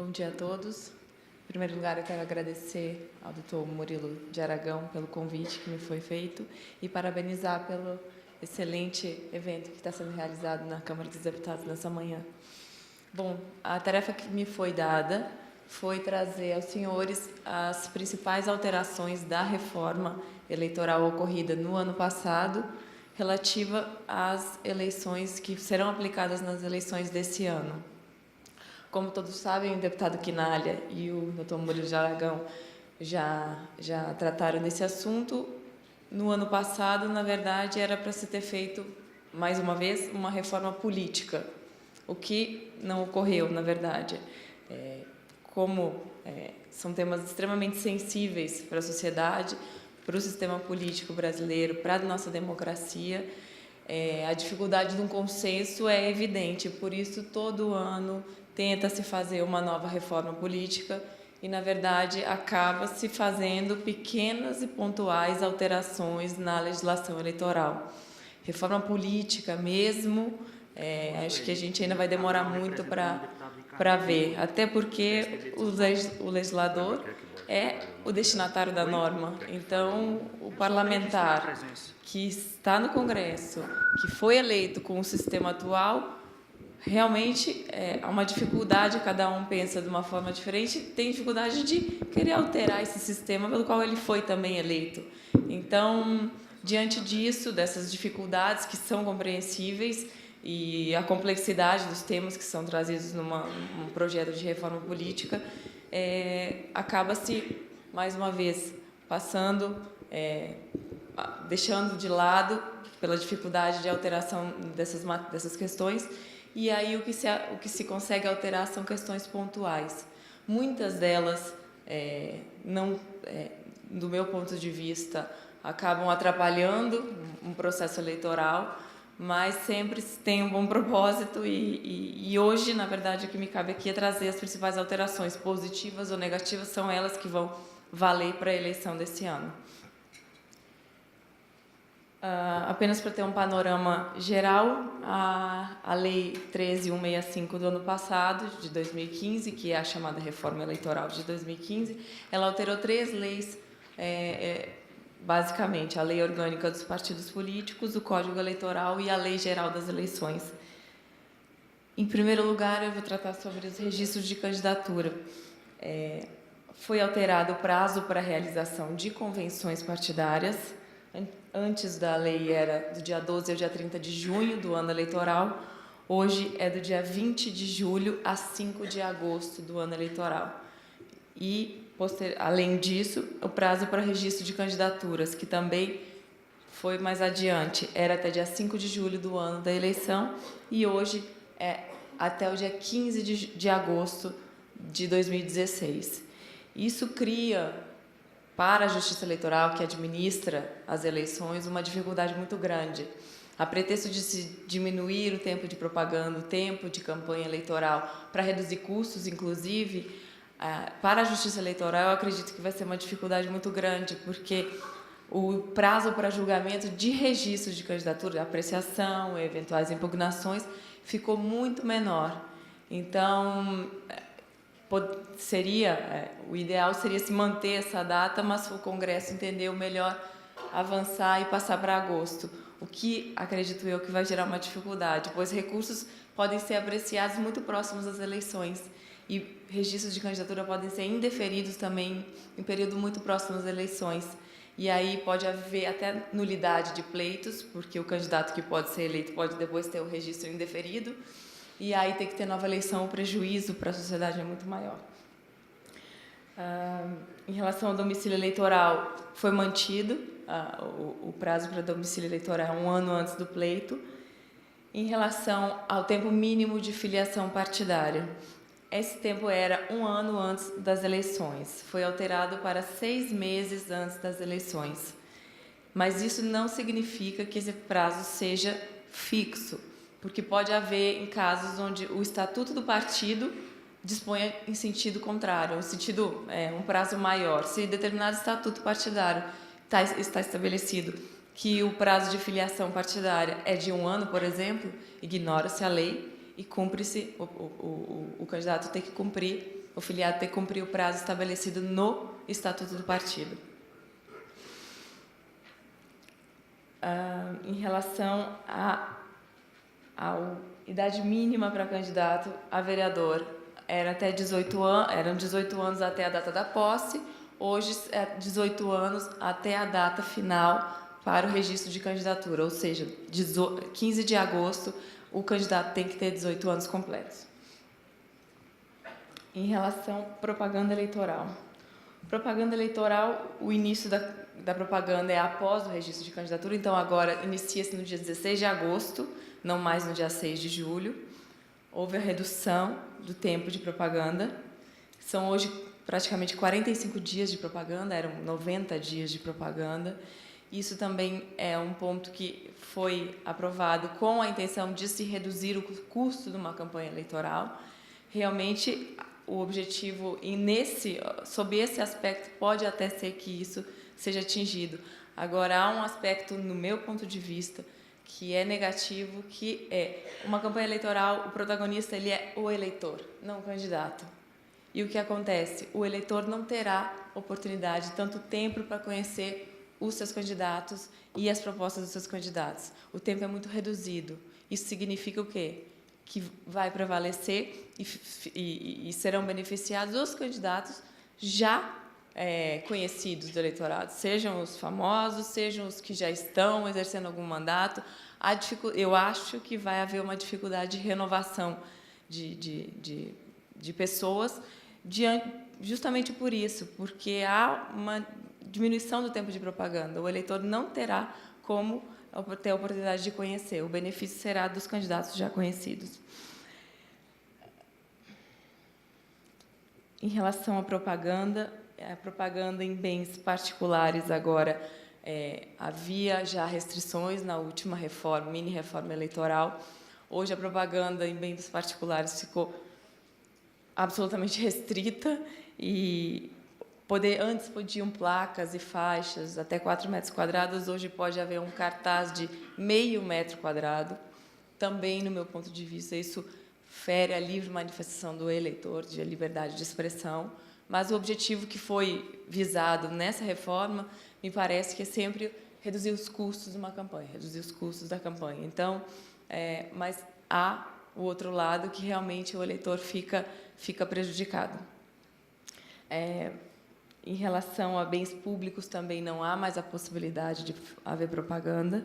Bom dia a todos. Em primeiro lugar, eu quero agradecer ao Dr. Murilo de Aragão pelo convite que me foi feito e parabenizar pelo excelente evento que está sendo realizado na Câmara dos Deputados nessa manhã. Bom, a tarefa que me foi dada foi trazer aos senhores as principais alterações da reforma eleitoral ocorrida no ano passado, relativa às eleições que serão aplicadas nas eleições desse ano. Como todos sabem, o deputado Quinalha e o Dr. Murilo de Aragão já trataram desse assunto. No ano passado, na verdade, era para se ter feito, mais uma vez, uma reforma política, o que não ocorreu, na verdade. São temas extremamente sensíveis para a sociedade, para o sistema político brasileiro, para a nossa democracia, a dificuldade de um consenso é evidente, por isso, todo ano tenta-se fazer uma nova reforma política e, na verdade, acaba se fazendo pequenas e pontuais alterações na legislação eleitoral. Reforma política mesmo, acho que a gente ainda vai demorar muito para ver, até porque o legislador é o destinatário da norma. Então, o parlamentar que está no Congresso, que foi eleito com o sistema atual, realmente há uma dificuldade, cada um pensa de uma forma diferente, tem dificuldade de querer alterar esse sistema pelo qual ele foi também eleito. Então, diante disso, dessas dificuldades que são compreensíveis e a complexidade dos temas que são trazidos num projeto de reforma política, acaba-se, mais uma vez, deixando de lado pela dificuldade de alteração dessas questões, e aí o que se consegue alterar são questões pontuais. Muitas delas, do meu ponto de vista, acabam atrapalhando um processo eleitoral, mas sempre tem um bom propósito e hoje, na verdade, o que me cabe aqui é trazer as principais alterações, positivas ou negativas, são elas que vão valer para a eleição desse ano. Apenas para ter um panorama geral, a Lei 13.165 do ano passado, de 2015, que é a chamada Reforma Eleitoral de 2015, ela alterou 3 leis, basicamente, a Lei Orgânica dos Partidos Políticos, o Código Eleitoral e a Lei Geral das Eleições. Em primeiro lugar, eu vou tratar sobre os registros de candidatura. Foi alterado o prazo para a realização de convenções partidárias. Antes da lei era do dia 12 ao dia 30 de junho do ano eleitoral, hoje é do dia 20 de julho a 5 de agosto do ano eleitoral. E, além disso, o prazo para registro de candidaturas, que também foi mais adiante, era até dia 5 de julho do ano da eleição, e hoje é até o dia 15 de agosto de 2016. Isso cria, para a Justiça Eleitoral, que administra as eleições, uma dificuldade muito grande. A pretexto de se diminuir o tempo de propaganda, o tempo de campanha eleitoral, para reduzir custos, inclusive, para a Justiça Eleitoral, eu acredito que vai ser uma dificuldade muito grande, porque o prazo para julgamento de registro de candidatura, apreciação, eventuais impugnações, ficou muito menor. Então, o ideal seria se manter essa data, mas o Congresso entendeu melhor avançar e passar para agosto, o que, acredito eu, que vai gerar uma dificuldade, pois recursos podem ser apreciados muito próximos das eleições e registros de candidatura podem ser indeferidos também em período muito próximo às eleições. E aí pode haver até nulidade de pleitos, porque o candidato que pode ser eleito pode depois ter o registro indeferido, e aí tem que ter nova eleição, o prejuízo para a sociedade é muito maior. Em relação ao domicílio eleitoral, foi mantido o prazo para domicílio eleitoral 1 ano antes do pleito. Em relação ao tempo mínimo de filiação partidária, esse tempo era 1 ano antes das eleições. Foi alterado para 6 meses antes das eleições. Mas isso não significa que esse prazo seja fixo, porque pode haver em casos onde o estatuto do partido disponha em sentido contrário, um prazo maior. Se determinado estatuto partidário está estabelecido que o prazo de filiação partidária é de 1 ano, por exemplo, ignora-se a lei e cumpre-se, o candidato tem que cumprir o filiado ter que cumprir o prazo estabelecido no Estatuto do Partido. Em relação à idade mínima para candidato a vereador, eram 18 anos até a data da posse, hoje é 18 anos até a data final para o registro de candidatura, ou seja, 15 de agosto, o candidato tem que ter 18 anos completos. Em relação à propaganda eleitoral. Propaganda eleitoral, o início da propaganda é após o registro de candidatura, então agora inicia-se no dia 16 de agosto, não mais no dia 6 de julho. Houve a redução do tempo de propaganda. São hoje praticamente 45 dias de propaganda, eram 90 dias de propaganda. Isso também é um ponto que foi aprovado com a intenção de se reduzir o custo de uma campanha eleitoral. Realmente, o objetivo, sob esse aspecto, pode até ser que isso seja atingido. Agora, há um aspecto, no meu ponto de vista, que é negativo, que é uma campanha eleitoral, o protagonista ele é o eleitor, não o candidato. E o que acontece? O eleitor não terá oportunidade, tanto tempo para conhecer os seus candidatos e as propostas dos seus candidatos. O tempo é muito reduzido. Isso significa o quê? Que vai prevalecer e serão beneficiados os candidatos já conhecidos do eleitorado, sejam os famosos, sejam os que já estão exercendo algum mandato. Eu acho que vai haver uma dificuldade de renovação de pessoas, justamente por isso, porque há uma diminuição do tempo de propaganda. O eleitor não terá como ter a oportunidade de conhecer. O benefício será dos candidatos já conhecidos. Em relação à propaganda, a propaganda em bens particulares agora, havia já restrições na última reforma, mini-reforma eleitoral. Hoje, a propaganda em bens particulares ficou absolutamente restrita e antes podiam placas e faixas até 4 metros quadrados, hoje pode haver um cartaz de meio metro quadrado. Também, no meu ponto de vista, isso fere a livre manifestação do eleitor, de liberdade de expressão, mas o objetivo que foi visado nessa reforma, me parece que é sempre reduzir os custos de uma campanha, reduzir os custos da campanha. Então, mas há o outro lado que realmente o eleitor fica prejudicado. Em relação a bens públicos, também não há mais a possibilidade de haver propaganda,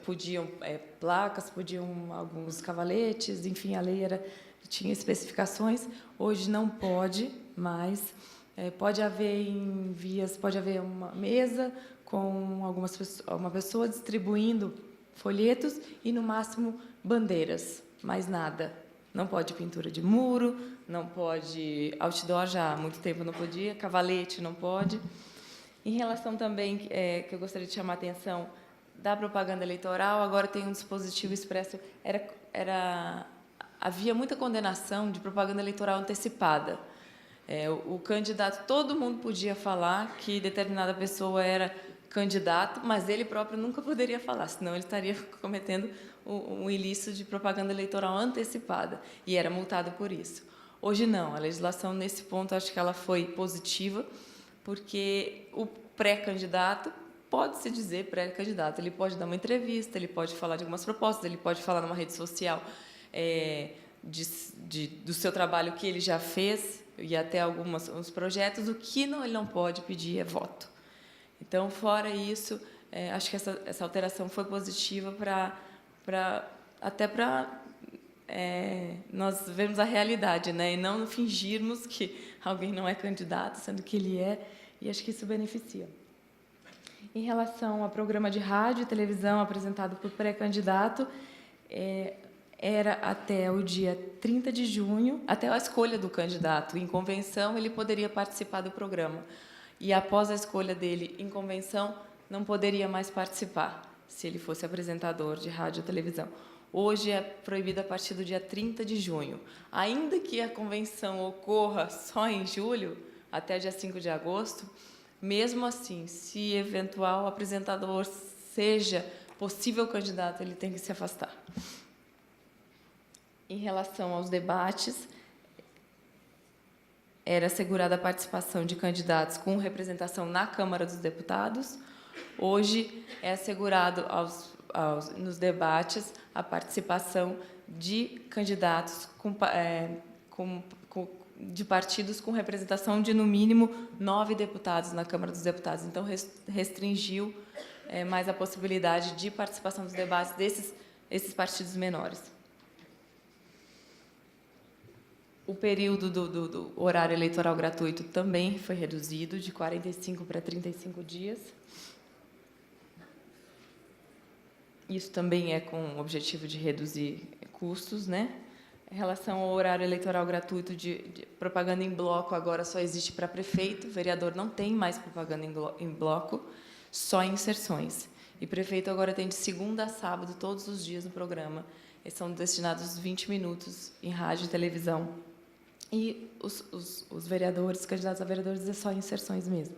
podiam placas, podiam alguns cavaletes, enfim, a lei tinha especificações. Hoje não pode mais. Pode haver em vias, pode haver uma mesa com uma pessoa distribuindo folhetos e, no máximo, bandeiras, mais nada. Não pode pintura de muro, não pode outdoor, já há muito tempo não podia, cavalete não pode. Em relação também, que eu gostaria de chamar a atenção da propaganda eleitoral, agora tem um dispositivo expresso. Havia muita condenação de propaganda eleitoral antecipada. O candidato, todo mundo podia falar que determinada pessoa era candidato, mas ele próprio nunca poderia falar, senão ele estaria cometendo um ilícito de propaganda eleitoral antecipada e era multado por isso. Hoje não, a legislação nesse ponto acho que ela foi positiva, porque o pré-candidato pode-se dizer pré-candidato, ele pode dar uma entrevista, ele pode falar de algumas propostas, ele pode falar numa rede social do seu trabalho que ele já fez e até uns projetos. O que ele não pode pedir é voto. Então, fora isso, acho que essa alteração foi positiva até para nós vermos a realidade, né? E não fingirmos que alguém não é candidato, sendo que ele é, e acho que isso beneficia. Em relação ao programa de rádio e televisão apresentado por pré-candidato, era até o dia 30 de junho, até a escolha do candidato. Em convenção, ele poderia participar do programa. E, após a escolha dele em convenção, não poderia mais participar, se ele fosse apresentador de rádio ou televisão. Hoje é proibido a partir do dia 30 de junho. Ainda que a convenção ocorra só em julho, até dia 5 de agosto, mesmo assim, se eventual apresentador seja possível candidato, ele tem que se afastar. Em relação aos debates, era assegurada a participação de candidatos com representação na Câmara dos Deputados. Hoje é assegurado nos debates a participação de candidatos de partidos com representação de, no mínimo, 9 deputados na Câmara dos Deputados. Então, restringiu mais a possibilidade de participação dos debates desses partidos menores. O período do horário eleitoral gratuito também foi reduzido de 45 para 35 dias. Isso também é com o objetivo de reduzir custos, né? Em relação ao horário eleitoral gratuito de propaganda em bloco, agora só existe para prefeito, vereador não tem mais propaganda em bloco, só em inserções. E prefeito agora tem de segunda a sábado, todos os dias no programa. Eles são destinados 20 minutos em rádio e televisão. E os vereadores, candidatos a vereadores, é só em inserções mesmo.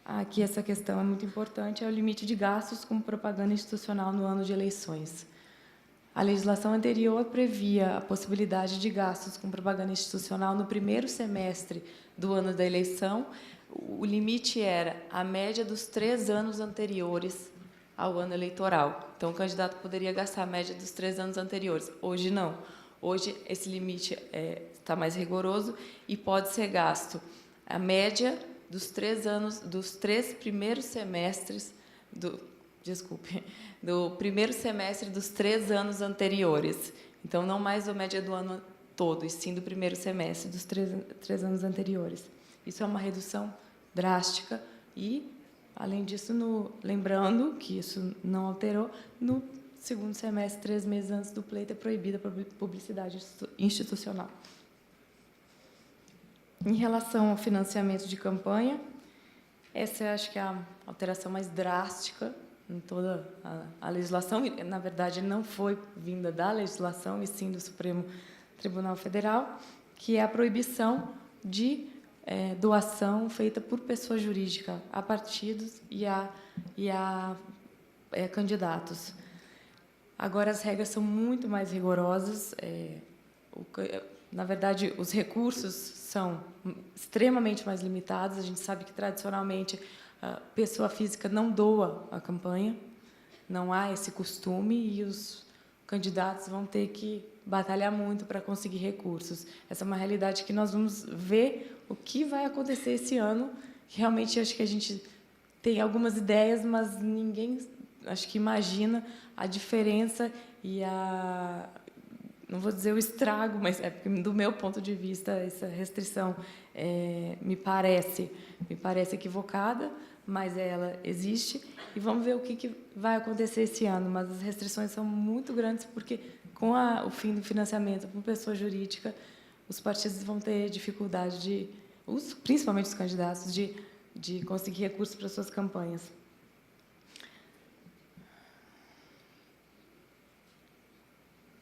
Aqui essa questão é muito importante, é o limite de gastos com propaganda institucional no ano de eleições. A legislação anterior previa a possibilidade de gastos com propaganda institucional no primeiro semestre do ano da eleição. O limite era a média dos 3 anos anteriores ao ano eleitoral. Então, o candidato poderia gastar a média dos 3 anos anteriores. Hoje, não. Hoje, esse limite está mais rigoroso e pode ser gasto a média dos 3 anos, dos 3 primeiros semestres do primeiro semestre dos 3 anos anteriores. Então, não mais a média do ano todo, e sim do primeiro semestre dos 3 anos anteriores. Isso é uma redução drástica e, além disso, lembrando que isso não alterou, no segundo semestre, 3 meses antes do pleito, é proibida a publicidade institucional. Em relação ao financiamento de campanha, essa eu acho que é a alteração mais drástica em toda a legislação, e, na verdade, não foi vinda da legislação, e sim do Supremo Tribunal Federal, que é a proibição de doação feita por pessoa jurídica a partidos e a candidatos. Agora, as regras são muito mais rigorosas. Na verdade, os recursos são extremamente mais limitados. A gente sabe que, tradicionalmente, a pessoa física não doa a campanha, não há esse costume, e os candidatos vão ter que batalhar muito para conseguir recursos. Essa é uma realidade que nós vamos ver o que vai acontecer esse ano. Realmente, acho que a gente tem algumas ideias, mas ninguém, acho que, imagina a diferença e não vou dizer o estrago, mas porque, do meu ponto de vista, essa restrição me parece equivocada, mas ela existe, e vamos ver o que vai acontecer esse ano. Mas as restrições são muito grandes, porque, com o fim do financiamento por pessoa jurídica, os partidos vão ter dificuldade, principalmente os candidatos, de conseguir recursos para suas campanhas.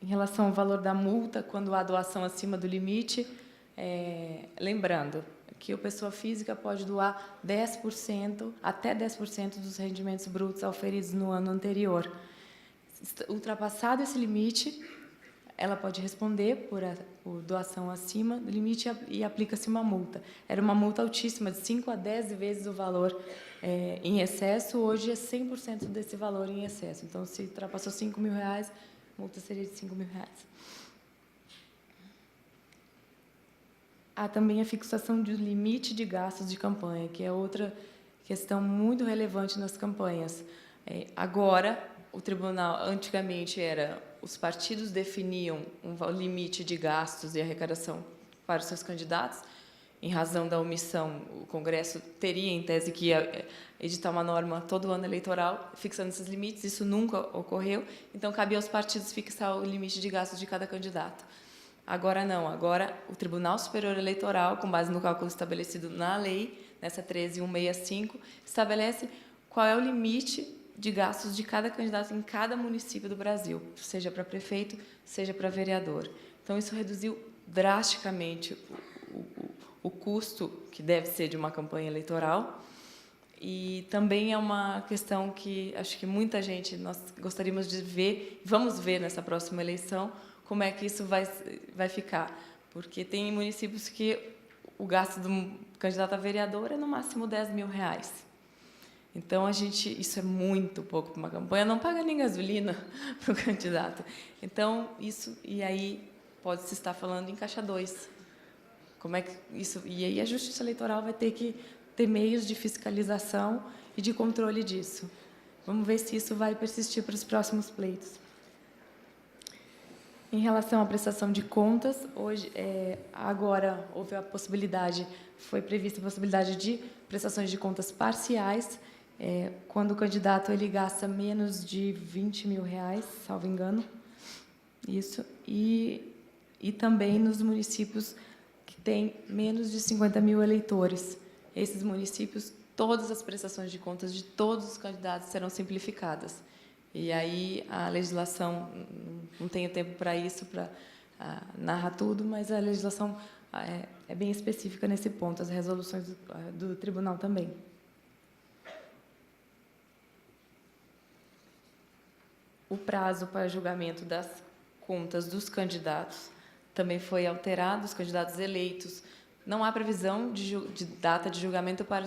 Em relação ao valor da multa, quando há doação acima do limite, lembrando que a pessoa física pode doar 10%, até 10% dos rendimentos brutos auferidos no ano anterior. Ultrapassado esse limite, ela pode responder por doação acima do limite e aplica-se uma multa. Era uma multa altíssima, de 5 a 10 vezes o valor em excesso. Hoje é 100% desse valor em excesso. Então, se ultrapassou R$5.000, a multa seria de R$5.000. Há também a fixação do limite de gastos de campanha, que é outra questão muito relevante nas campanhas. Agora, o tribunal, antigamente, os partidos definiam um limite de gastos e arrecadação para os seus candidatos. Em razão da omissão, o Congresso teria, em tese, que editar uma norma todo ano eleitoral, fixando esses limites. Isso nunca ocorreu. Então, cabia aos partidos fixar o limite de gastos de cada candidato. Agora, não. Agora, o Tribunal Superior Eleitoral, com base no cálculo estabelecido na lei, nessa 13.165, estabelece qual é o limite de gastos de cada candidato em cada município do Brasil, seja para prefeito, seja para vereador. Então, isso reduziu drasticamente o custo que deve ser de uma campanha eleitoral, E também é uma questão que acho que muita gente, nós gostaríamos de ver, vamos ver nessa próxima eleição, como é que isso vai ficar. Porque tem municípios que o gasto do candidato a vereador é, no máximo, R$10.000. Então, isso é muito pouco para uma campanha, não paga nem gasolina para o candidato. Então, e aí pode-se estar falando em caixa 2. Como é que isso? E aí a Justiça Eleitoral vai ter que ter meios de fiscalização e de controle disso. Vamos ver se isso vai persistir para os próximos pleitos. Em relação à prestação de contas, agora houve a possibilidade, foi prevista a possibilidade de prestações de contas parciais, quando o candidato ele gasta menos de R$20.000, salvo engano, isso, e também nos municípios que têm menos de 50.000 eleitores. Esses municípios, todas as prestações de contas de todos os candidatos serão simplificadas. E aí a legislação, não tenho tempo para isso, para narrar tudo, mas a legislação é bem específica nesse ponto, as resoluções do tribunal também. O prazo para julgamento das contas dos candidatos também foi alterado, os candidatos eleitos. Não há previsão de data de julgamento para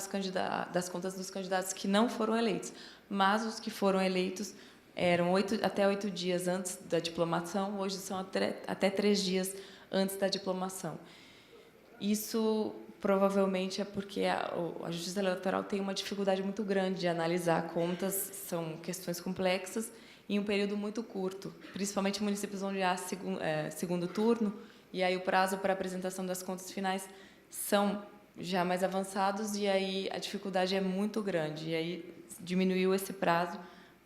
das contas dos candidatos que não foram eleitos, mas os que foram eleitos eram até 8 dias antes da diplomação, hoje são até 3 dias antes da diplomação. Isso provavelmente é porque a Justiça Eleitoral tem uma dificuldade muito grande de analisar contas, são questões complexas, em um período muito curto, principalmente em municípios onde há segundo turno, e aí o prazo para apresentação das contas finais são já mais avançados, e aí a dificuldade é muito grande, e aí diminuiu esse prazo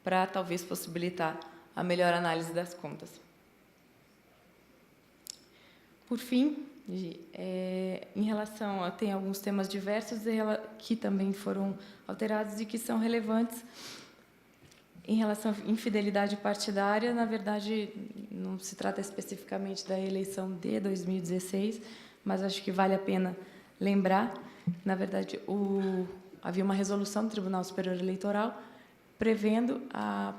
para talvez possibilitar a melhor análise das contas. Por fim, em relação tem alguns temas diversos que também foram alterados e que são relevantes. Em relação à infidelidade partidária, na verdade, não se trata especificamente da eleição de 2016, mas acho que vale a pena lembrar. Na verdade, havia uma resolução do Tribunal Superior Eleitoral prevendo a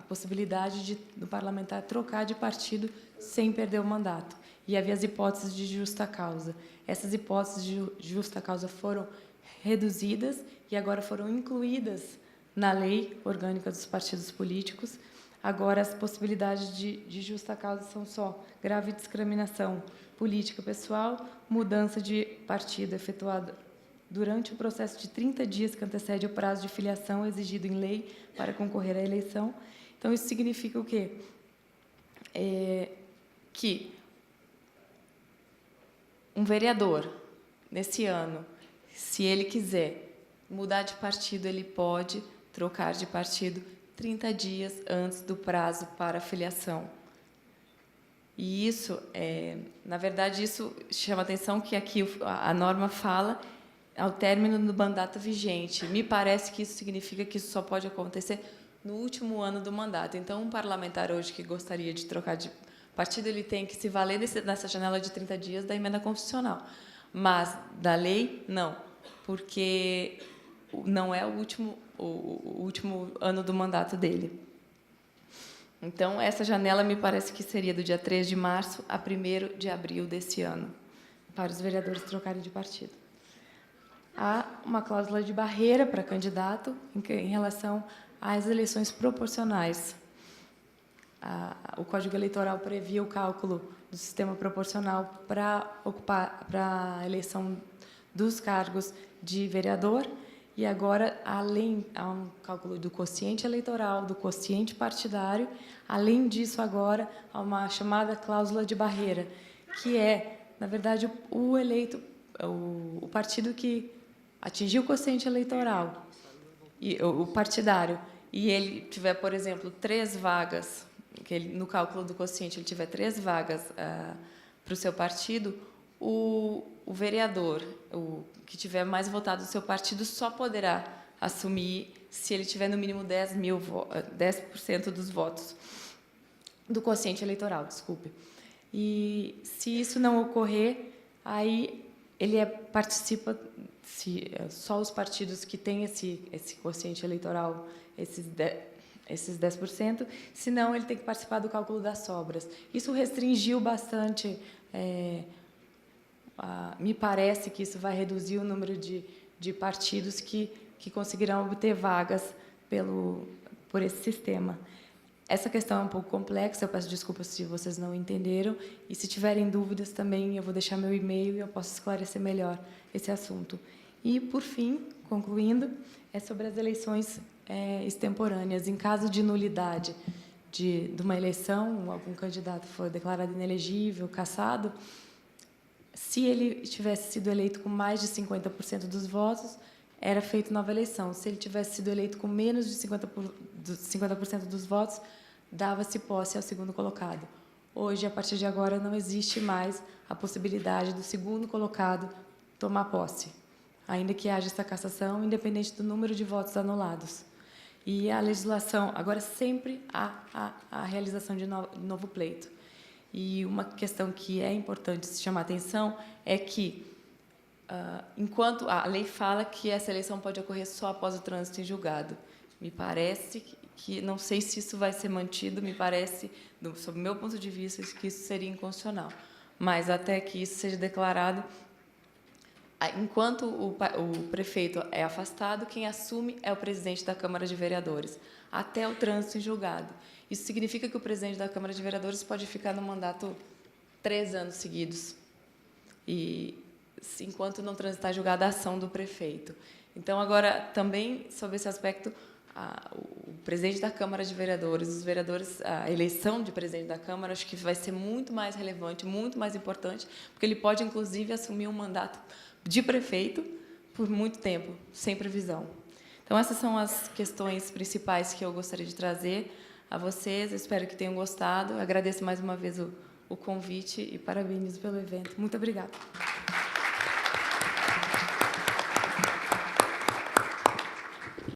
possibilidade do parlamentar trocar de partido sem perder o mandato. E havia as hipóteses de justa causa. Essas hipóteses de justa causa foram reduzidas e agora foram incluídas na lei orgânica dos partidos políticos. Agora, as possibilidades de justa causa são só grave discriminação política pessoal, mudança de partido efetuada durante o processo de 30 dias que antecede o prazo de filiação exigido em lei para concorrer à eleição. Então, isso significa o quê? Que um vereador, nesse ano, se ele quiser mudar de partido, ele pode trocar de partido 30 dias antes do prazo para filiação. E isso, na verdade, isso chama atenção que aqui a norma fala ao término do mandato vigente. Me parece que isso significa que isso só pode acontecer no último ano do mandato. Então, um parlamentar hoje que gostaria de trocar de partido, ele tem que se valer nessa janela de 30 dias da emenda constitucional. Mas, da lei, não, porque não é o último ano do mandato dele. Então, essa janela me parece que seria do dia 3 de março a 1º de abril desse ano, para os vereadores trocarem de partido. Há uma cláusula de barreira para candidato em relação às eleições proporcionais. O Código Eleitoral previa o cálculo do sistema proporcional para a eleição dos cargos de vereador, e agora, além, há um cálculo do quociente eleitoral, do quociente partidário. Além disso, agora, há uma chamada cláusula de barreira, que na verdade, o partido que atingiu o quociente eleitoral, o partidário, e ele tiver, por exemplo, 3 vagas, que no cálculo do quociente ele tiver 3 vagas para o seu partido, o vereador, que tiver mais votado do seu partido, só poderá assumir se ele tiver no mínimo 10% dos votos do quociente eleitoral, desculpe. E se isso não ocorrer, aí ele participa, só os partidos que têm esse quociente eleitoral, esses 10%, senão ele tem que participar do cálculo das sobras. Isso restringiu bastante, me parece que isso vai reduzir o número de partidos que conseguirão obter vagas por esse sistema. Essa questão é um pouco complexa, eu peço desculpas se vocês não entenderam, e se tiverem dúvidas também, eu vou deixar meu e-mail e eu posso esclarecer melhor esse assunto. E, por fim, concluindo, é sobre as eleições extemporâneas. Em caso de nulidade de uma eleição, algum candidato for declarado inelegível, cassado, se ele tivesse sido eleito com mais de 50% dos votos, era feita nova eleição. Se ele tivesse sido eleito com menos de 50% dos votos, dava-se posse ao segundo colocado. Hoje, a partir de agora, não existe mais a possibilidade do segundo colocado tomar posse, ainda que haja essa cassação, independente do número de votos anulados. E a legislação, agora sempre há a realização de novo pleito. E uma questão que é importante se chamar a atenção é que, enquanto a lei fala que essa eleição pode ocorrer só após o trânsito em julgado, me parece que não sei se isso vai ser mantido, me parece, sob o meu ponto de vista, que isso seria inconstitucional. Mas, até que isso seja declarado, enquanto o prefeito é afastado, quem assume é o presidente da Câmara de Vereadores, até o trânsito em julgado. Isso significa que o presidente da Câmara de Vereadores pode ficar no mandato 3 anos seguidos, enquanto não transitar julgada a ação do prefeito. Então, agora, também, sobre esse aspecto, o presidente da Câmara de Vereadores, os vereadores, a eleição de presidente da Câmara, acho que vai ser muito mais relevante, muito mais importante, porque ele pode, inclusive, assumir um mandato de prefeito por muito tempo, sem previsão. Então, essas são as questões principais que eu gostaria de trazer a vocês. Eu espero que tenham gostado. Eu agradeço mais uma vez o convite e parabenizo pelo evento. Muito obrigada.